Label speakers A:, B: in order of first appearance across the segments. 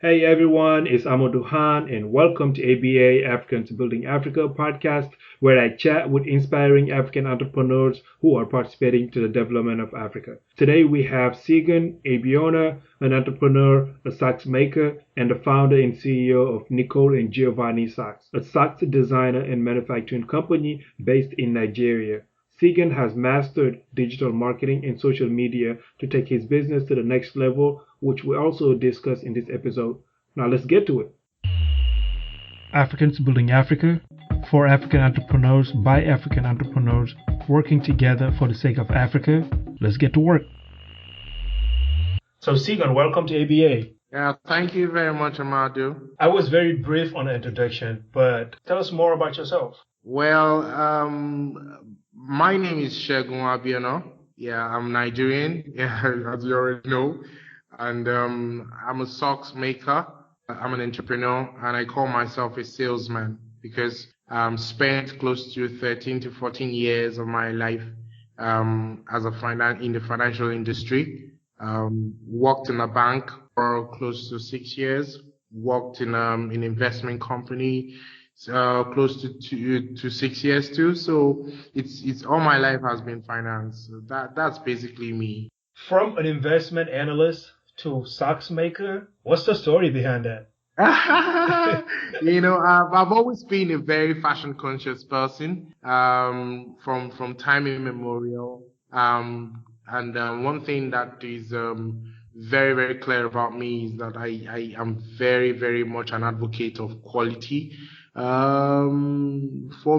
A: Hey everyone, it's Amadou Han and welcome to ABA Africans Building Africa podcast where I chat with inspiring African entrepreneurs who are participating to the development of Africa. Today we have Sigan Abiona, an entrepreneur, a socks maker, and the founder and CEO of Nicole and Giovanni Socks, a socks designer and manufacturing company based in Nigeria. Segan has mastered digital marketing and social media to take his business to the next level, which we also discuss in this episode. Now let's get to it. Africans Building Africa, for African entrepreneurs by African entrepreneurs, working together for the sake of Africa. Let's get to work. So Segan, welcome to ABA.
B: Yeah, thank you very much, Amadou.
A: I was very brief on the introduction, but tell us more about yourself.
B: Well, my name is Segun Abiona. Yeah, I'm Nigerian, yeah, as you already know. And I'm a socks maker. I'm an entrepreneur, and I call myself a salesman because spent close to 13 to 14 years of my life as in the financial industry. Worked in a bank for close to 6 years. Worked in an investment company close to 6 years too. So it's all my life has been finance. So that's basically me.
A: From an investment analyst to socks maker, what's the story behind that?
B: I've always been a very fashion conscious person from time immemorial. And one thing that is very, very clear about me is that I am very, very much an advocate of quality. For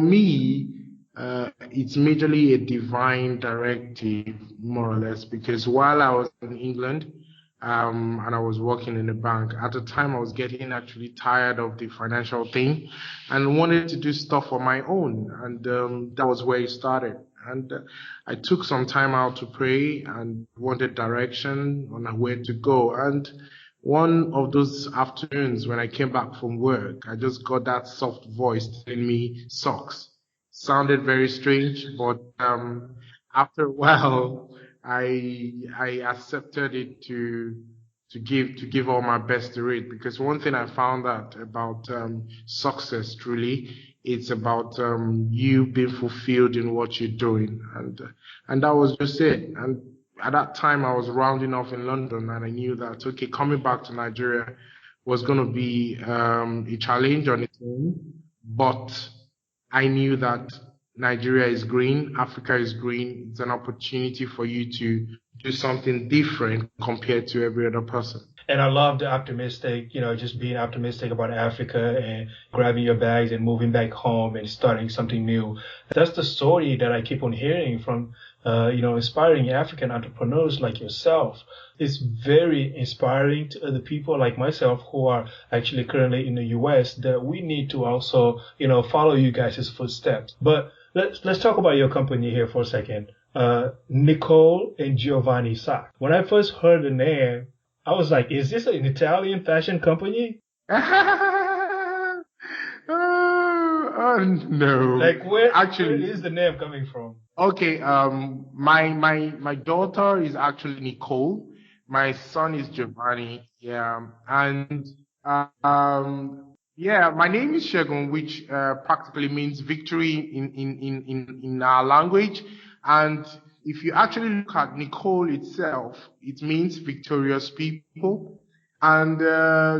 B: me, it's majorly a divine directive, more or less, because while I was in England, and I was working in a bank, at the time I was getting actually tired of the financial thing and wanted to do stuff on my own. And that was where it started. And I took some time out to pray and wanted direction on where to go. And one of those afternoons when I came back from work, I just got that soft voice telling me socks. Sounded very strange, but after a while, I accepted it to give all my best to it, because one thing I found out about success truly, it's about you being fulfilled in what you're doing, and that was just it. And at that time I was rounding off in London, and I knew that okay, coming back to Nigeria was going to be a challenge on its own, but I knew that Nigeria is green, Africa is green. It's an opportunity for you to do something different compared to every other person.
A: And I love the optimistic, just being optimistic about Africa and grabbing your bags and moving back home and starting something new. That's the story that I keep on hearing from, inspiring African entrepreneurs like yourself. It's very inspiring to other people like myself who are actually currently in the US, that we need to also, follow you guys' footsteps. But let's talk about your company here for a second. Nicole and Giovanni Socks. When I first heard the name, I was like, is this an Italian fashion company?
B: Oh, no.
A: Like where is the name coming from?
B: Okay, my daughter is actually Nicole. My son is Giovanni. Yeah, and yeah, my name is Shegun, which practically means victory in our language. And if you actually look at Nicole itself, it means victorious people. And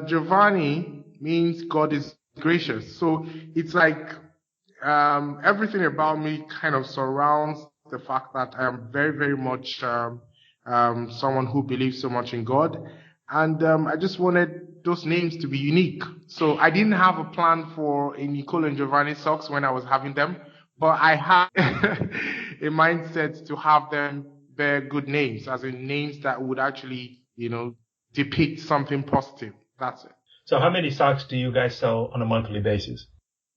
B: Giovanni means God is gracious. So it's like everything about me kind of surrounds the fact that I am very, very much someone who believes so much in God. And I just wanted those names to be unique. So I didn't have a plan for a Nicole and Giovanni socks when I was having them, but I had a mindset to have them bear good names, as in names that would actually, depict something positive. That's it.
A: So how many socks do you guys sell on a monthly basis?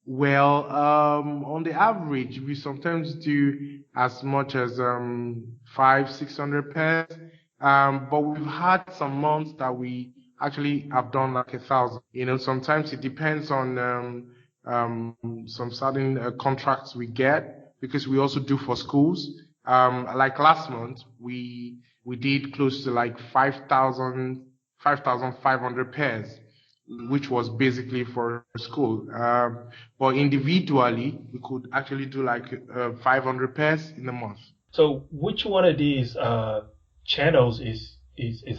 B: Well, on the average, we sometimes do as much as 600 pairs. But we've had some months that we actually have done like 1,000. Sometimes it depends on some certain contracts we get, because we also do for schools. Like last month, we did close to like 5,500 pairs. which was basically for school. But individually, we could actually do like 500 pairs in a month.
A: So which one of these channels is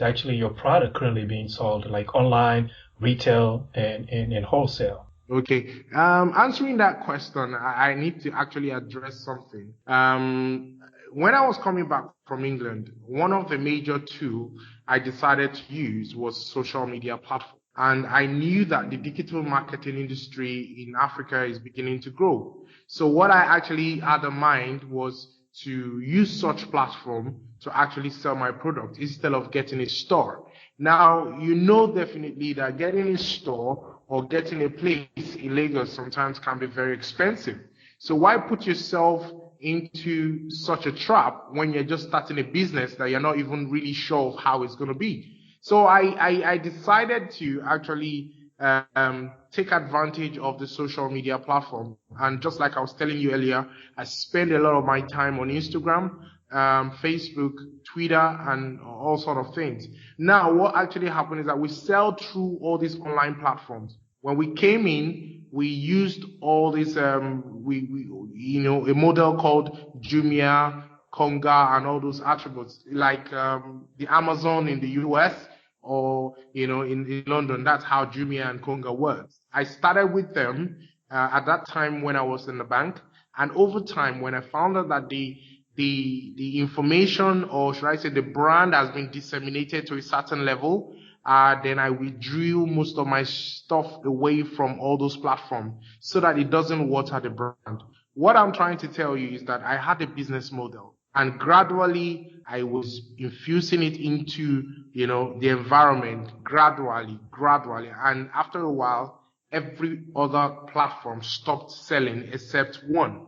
A: actually your product currently being sold, like online, retail, and wholesale?
B: Okay. Answering that question, I need to actually address something. When I was coming back from England, one of the major tools I decided to use was social media platform. And I knew that the digital marketing industry in Africa is beginning to grow. So what I actually had in mind was to use such platform to actually sell my product instead of getting a store. Now, you know definitely that getting a store or getting a place in Lagos sometimes can be very expensive. So why put yourself into such a trap when you're just starting a business that you're not even really sure of how it's going to be? So I decided to actually take advantage of the social media platform. And just like I was telling you earlier, I spend a lot of my time on Instagram, Facebook, Twitter, and all sort of things. Now, what actually happened is that we sell through all these online platforms. When we came in, we used all these, a model called Jumia, Konga, and all those attributes, like the Amazon in the US or, in London. That's how Jumia and Konga works. I started with them at that time when I was in the bank. And over time, when I found out that the information, or should I say the brand, has been disseminated to a certain level, then I withdrew most of my stuff away from all those platforms so that it doesn't water the brand. What I'm trying to tell you is that I had a business model, and gradually I was infusing it into, the environment gradually. And after a while, every other platform stopped selling except one.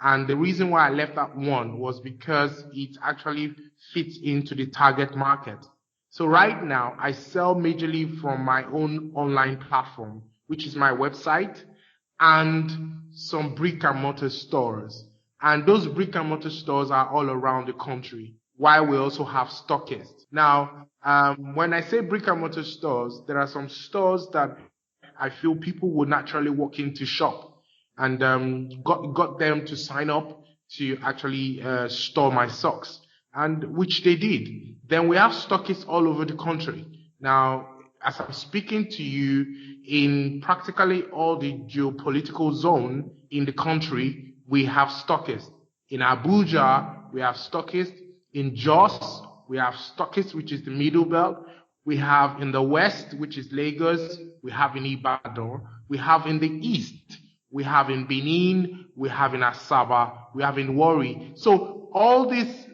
B: And the reason why I left that one was because it actually fits into the target market. So right now, I sell majorly from my own online platform, which is my website, and some brick and mortar stores. And those brick and mortar stores are all around the country, while we also have stockists. Now, when I say brick and mortar stores, there are some stores that I feel people would naturally walk in to shop, and got them to sign up to actually store my socks, and which they did. Then we have stockists all over the country. Now, as I'm speaking to you, in practically all the geopolitical zone in the country, we have stockists. In Abuja, we have stockists. In Jos, we have stockists, which is the middle belt. We have in the west, which is Lagos. We have in Ibadan. We have in the east. We have in Benin. We have in Asaba. We have in Warri. So all this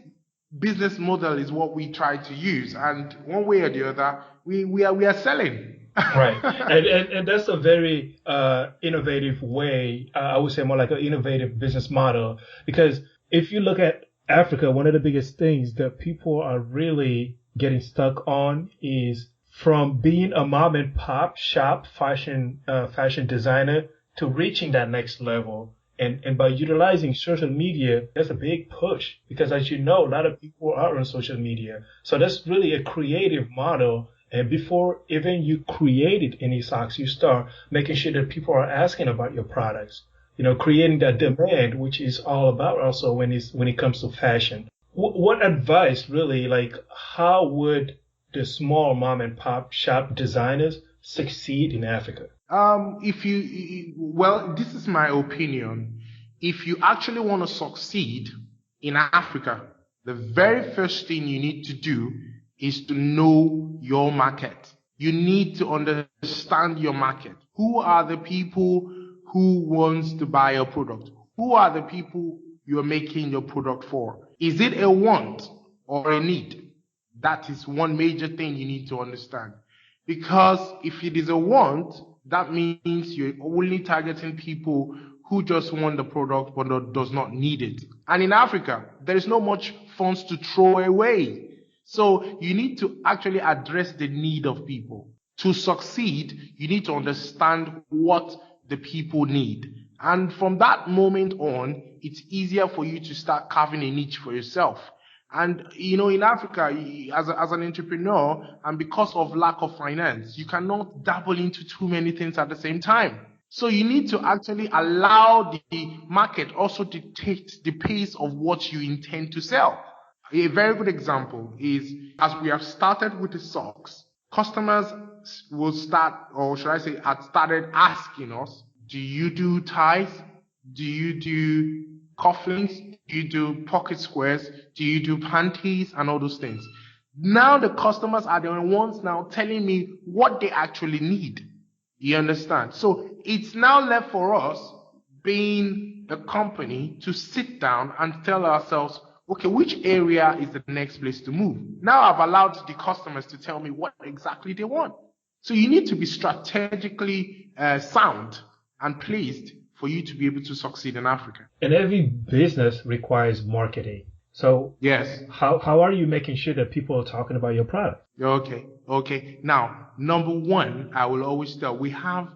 B: business model is what we try to use, and one way or the other, we are selling.
A: Right, and that's a very innovative way. I would say more like an innovative business model, because if you look at Africa, one of the biggest things that people are really getting stuck on is from being a mom and pop shop fashion designer to reaching that next level. And by utilizing social media, that's a big push, because as you know, a lot of people are on social media. So that's really a creative model. And before even you created any socks, you start making sure that people are asking about your products. Creating that demand, which is all about also when it comes to fashion. What advice really, like how would the small mom and pop shop designers succeed in Africa?
B: This is my opinion. If you actually want to succeed in Africa, the very first thing you need to do is to know your market. You need to understand your market. Who are the people who wants to buy your product? Who are the people you're making your product for? Is it a want or a need? That is one major thing you need to understand. Because if it is a want, that means you're only targeting people who just want the product but does not need it. And in Africa, there is not much funds to throw away. So you need to actually address the need of people. To succeed, you need to understand what the people need. And from that moment on, it's easier for you to start carving a niche for yourself. And in Africa, as an entrepreneur, and because of lack of finance, you cannot dabble into too many things at the same time. So you need to actually allow the market also dictate the pace of what you intend to sell. A very good example is, as we have started with the socks, customers will start, or should I say, had started asking us, do you do ties? Do you do cufflinks? Do you do pocket squares? Do you do panties and all those things? Now the customers are the ones now telling me what they actually need. You understand? So it's now left for us, being the company, to sit down and tell ourselves, okay, which area is the next place to move? Now I've allowed the customers to tell me what exactly they want. So you need to be strategically sound and placed for you to be able to succeed in Africa.
A: And every business requires marketing. So
B: yes,
A: how are you making sure that people are talking about your product?
B: Okay. Now, number one, I will always tell, we have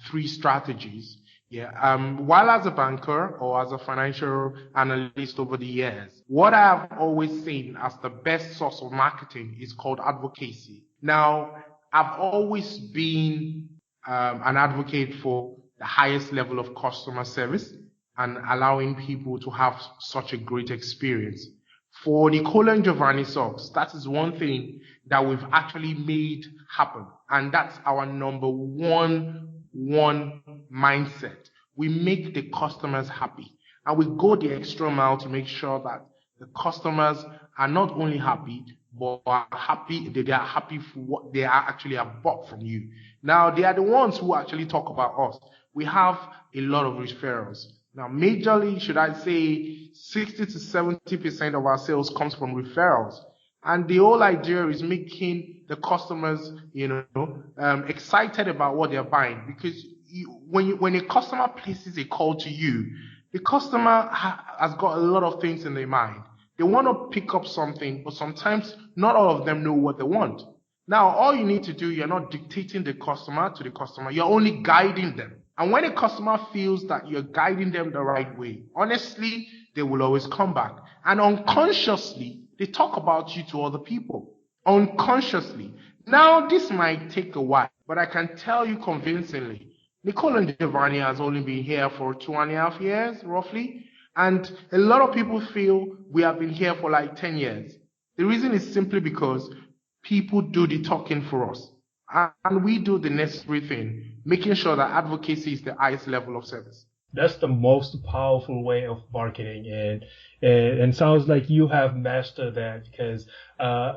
B: 3 strategies. While as a banker or as a financial analyst over the years, what I have always seen as the best source of marketing is called advocacy. Now, I've always been an advocate for the highest level of customer service and allowing people to have such a great experience. For Nicole and Giovanni socks, that is one thing that we've actually made happen. And that's our number one mindset. We make the customers happy. And we go the extra mile to make sure that the customers are not only happy, but they are happy for what they actually have bought from you. Now, they are the ones who actually talk about us. We have a lot of referrals. Now, majorly, should I say, 60 to 70% of our sales comes from referrals. And the whole idea is making the customers, excited about what they're buying. Because when a customer places a call to you, the customer has got a lot of things in their mind. They want to pick up something, but sometimes not all of them know what they want. Now, all you need to do, you're not dictating the customer to the customer. You're only guiding them. And when a customer feels that you're guiding them the right way, honestly, they will always come back. And unconsciously, they talk about you to other people. Unconsciously. Now, this might take a while, but I can tell you convincingly, Nicole and Giovanni has only been here for 2.5 years, roughly. And a lot of people feel we have been here for like 10 years. The reason is simply because people do the talking for us. And we do the necessary thing, making sure that advocacy is the highest level of service.
A: That's the most powerful way of marketing, and sounds like you have mastered that, because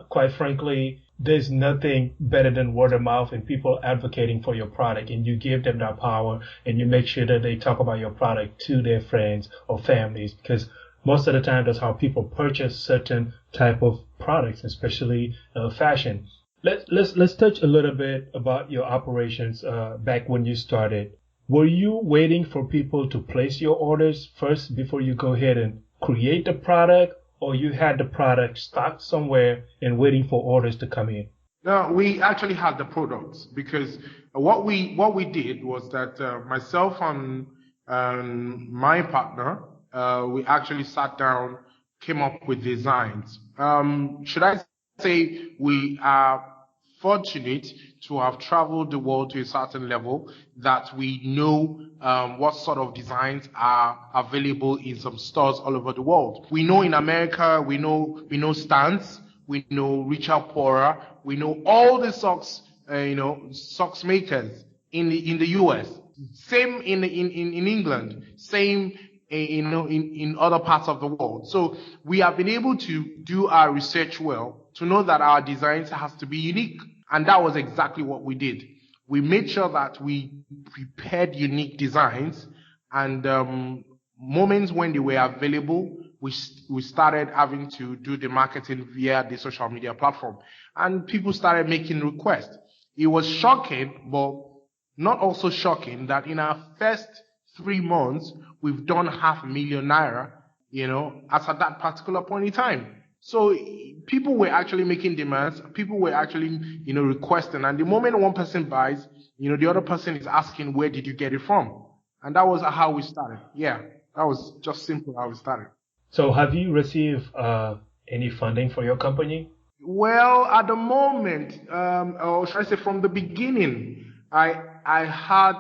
A: quite frankly, there's nothing better than word of mouth and people advocating for your product, and you give them that power and you make sure that they talk about your product to their friends or families, because most of the time that's how people purchase certain type of products, especially fashion. Let's touch a little bit about your operations back when you started. Were you waiting for people to place your orders first before you go ahead and create the product, or you had the product stocked somewhere and waiting for orders to come in?
B: No, we actually had the products, because what we did was that myself and my partner, we actually sat down, came up with designs. Should I say we are fortunate to have traveled the world to a certain level that we know what sort of designs are available in some stores all over the world. We know in America, we know Stance, we know Richard Pora, we know all the socks, socks makers in the US. Same in England, same in other parts of the world. So we have been able to do our research well to know that our designs has to be unique. And that was exactly what we did. We made sure that we prepared unique designs, and moments when they were available, we started having to do the marketing via the social media platform. And people started making requests. It was shocking, but not also shocking, that in our first 3 months, we've done £500,000, as at that particular point in time. So people were actually making demands. People were actually, requesting. And the moment one person buys, the other person is asking, where did you get it from? And that was how we started. Yeah, that was just simple how we started.
A: So have you received any funding for your company?
B: Well, at the moment, or should I say from the beginning, I had,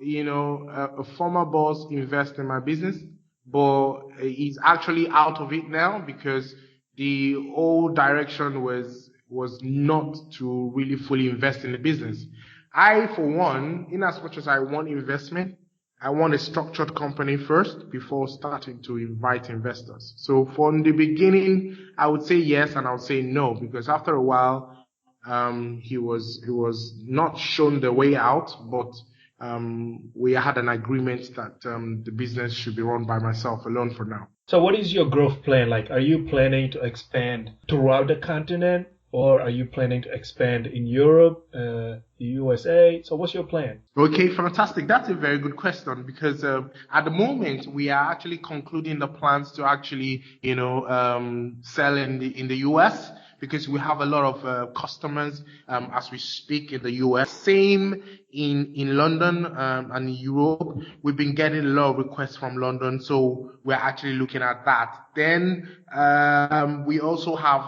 B: a former boss invest in my business, but he's actually out of it now because the whole direction was not to really fully invest in the business. I, for one, in as much as I want investment, I want a structured company first before starting to invite investors. So from the beginning, I would say yes and I would say no because after a while, he was not shown the way out, but we had an agreement that the business should be run by myself alone for now.
A: So, what is your growth plan like? Are you planning to expand throughout the continent, or are you planning to expand in Europe, the USA? So, what's your plan?
B: Okay, fantastic. That's a very good question because at the moment we are actually concluding the plans to actually, sell in the US because we have a lot of customers as we speak in the US. Same in London and in Europe. We've been getting a lot of requests from London, so we're actually looking at that. Then we also have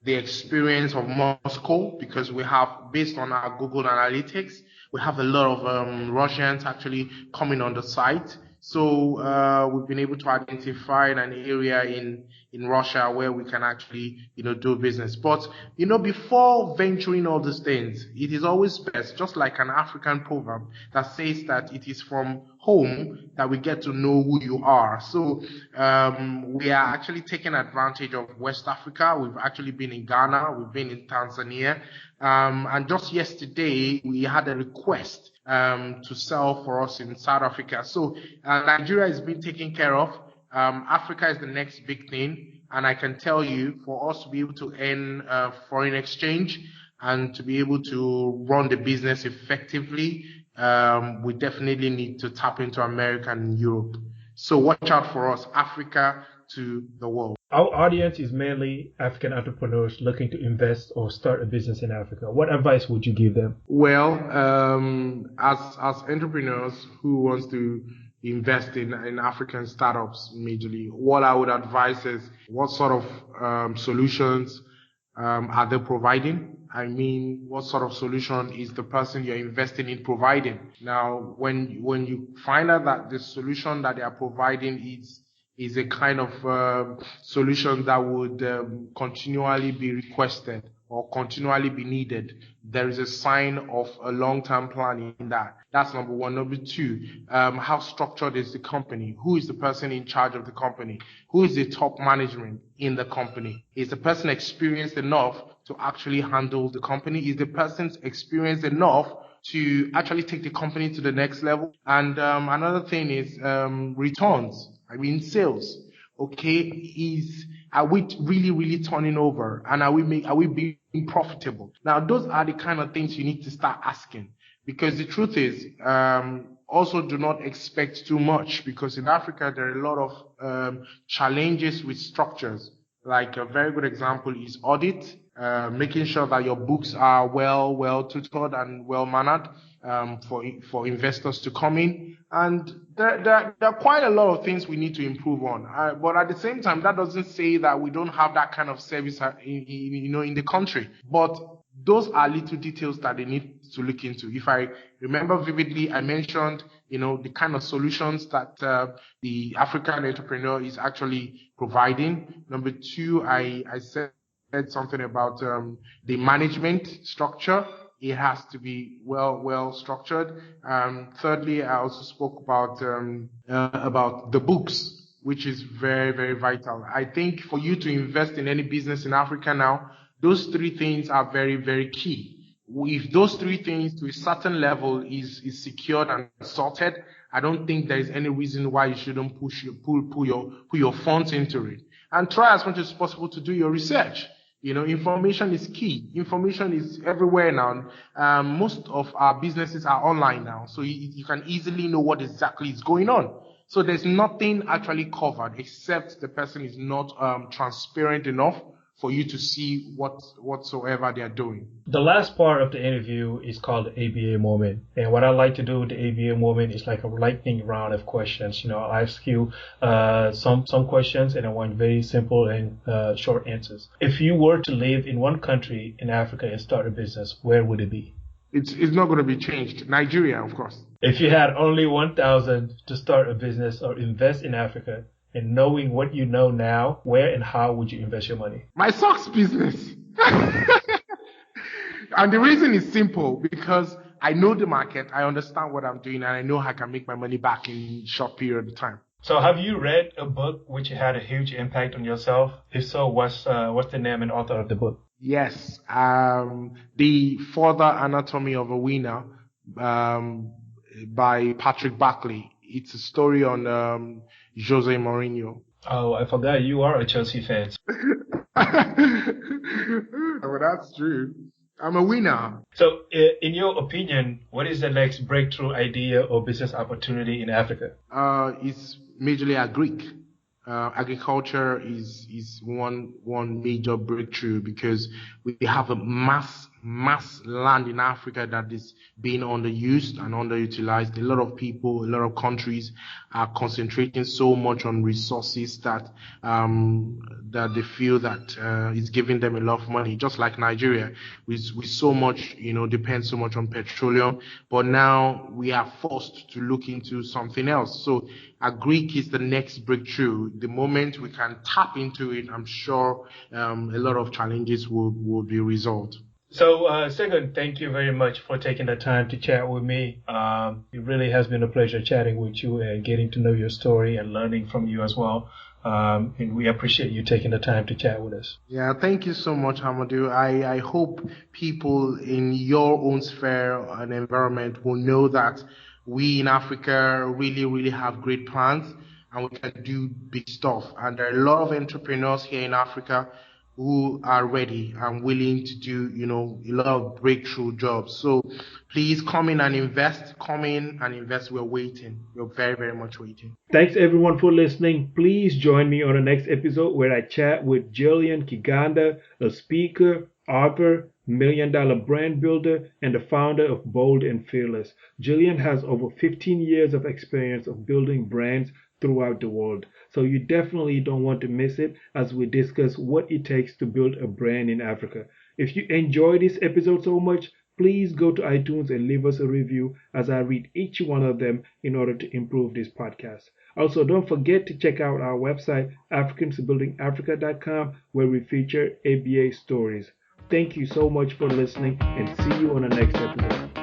B: the experience of Moscow because we have, based on our Google Analytics, we have a lot of Russians actually coming on the site. So we've been able to identify an area in Russia where we can actually, do business. But, before venturing all these things, it is always best, just like an African proverb that says that it is from home that we get to know who you are. So we are actually taking advantage of West Africa. We've actually been in Ghana. We've been in Tanzania. And just yesterday, we had a request to sell for us in South Africa. So Nigeria is being taken care of. Africa is the next big thing. And I can tell you, for us to be able to earn foreign exchange and to be able to run the business effectively, we definitely need to tap into America and Europe. So watch out for us, Africa to the world.
A: Our audience is mainly African entrepreneurs looking to invest or start a business in Africa. What advice would you give them?
B: Well, as entrepreneurs who wants to invest in African startups majorly, what I would advise is what sort of solutions are they providing? I mean, what sort of solution is the person you're investing in providing? Now, when you find out that the solution that they are providing is a kind of solution that would continually be requested or continually be needed, there is a sign of a long-term plan in that. That's number one. Number two, how structured is the company? Who is the person in charge of the company? Who is the top management in the company? Is the person experienced enough to actually handle the company? Is the person experienced enough to actually take the company to the next level? And another thing is returns. I mean, sales. Okay, are we really turning over, and are we being profitable? Now, those are the kind of things you need to start asking, because the truth is, also do not expect too much, because in Africa there are a lot of challenges with structures. Like a very good example is audit, making sure that your books are well tutored and well mannered for investors to come in. And there are quite a lot of things we need to improve on. But at the same time, that doesn't say that we don't have that kind of service in the country. But those are little details that they need to look into. If I remember vividly, I mentioned, the kind of solutions that the African entrepreneur is actually providing. Number two, I said something about the management structure. It has to be well structured. Thirdly, I also spoke about the books, which is very, very vital. I think for you to invest in any business in Africa now, those three things are very, very key. If those three things to a certain level is secured and sorted, I don't think there is any reason why you shouldn't pull your funds into it. And try as much as possible to do your research. Information is key. Information is everywhere now. Most of our businesses are online now, so you can easily know what exactly is going on. So there's nothing actually covered except the person is not transparent enough for you to see whatsoever they are doing.
A: The last part of the interview is called the ABA moment. And what I like to do with the ABA moment is like a lightning round of questions. I'll ask you some questions, and I want very simple and short answers. If you were to live in one country in Africa and start a business, where would it be?
B: It's not going to be changed. Nigeria, of course.
A: If you had only 1,000 to start a business or invest in Africa, and knowing what you know now, where and how would you invest your money?
B: My socks business. And the reason is simple, because I know the market, I understand what I'm doing, and I know I can make my money back in a short period of time.
A: So have you read a book which had a huge impact on yourself? If so, what's the name and author of the book?
B: Yes, The Further Anatomy of a Winner by Patrick Barkley. It's a story on Jose Mourinho.
A: Oh, I forgot you are a Chelsea fan.
B: Well, that's true. I'm a winner.
A: So, in your opinion, what is the next breakthrough idea or business opportunity in Africa?
B: It's majorly Greek. Agriculture is one major breakthrough, because we have a mass land in Africa that is being underused and underutilized. A lot of people, a lot of countries are concentrating so much on resources that they feel that is giving them a lot of money. Just like Nigeria, we so much depend so much on petroleum, but now we are forced to look into something else. So Greek is the next breakthrough. The moment we can tap into it, I'm sure a lot of challenges will be resolved.
A: So, Segun, thank you very much for taking the time to chat with me. It really has been a pleasure chatting with you and getting to know your story and learning from you as well. And we appreciate you taking the time to chat with us.
B: Yeah, thank you so much, Amadou. I hope people in your own sphere and environment will know that we in Africa really, really have great plans, and we can do big stuff. And there are a lot of entrepreneurs here in Africa who are ready and willing to do, a lot of breakthrough jobs. So please come in and invest. We're waiting. We're very, very much waiting.
A: Thanks everyone for listening. Please join me on the next episode where I chat with Julian Kiganda, a speaker, author, million-dollar brand builder, and the founder of Bold and Fearless. Julian has over 15 years of experience of building brands throughout the world. So you definitely don't want to miss it as we discuss what it takes to build a brand in Africa. If you enjoyed this episode so much, please go to iTunes and leave us a review as I read each one of them in order to improve this podcast. Also, don't forget to check out our website, africansbuildingafrica.com, where we feature ABA stories. Thank you so much for listening, and see you on the next episode.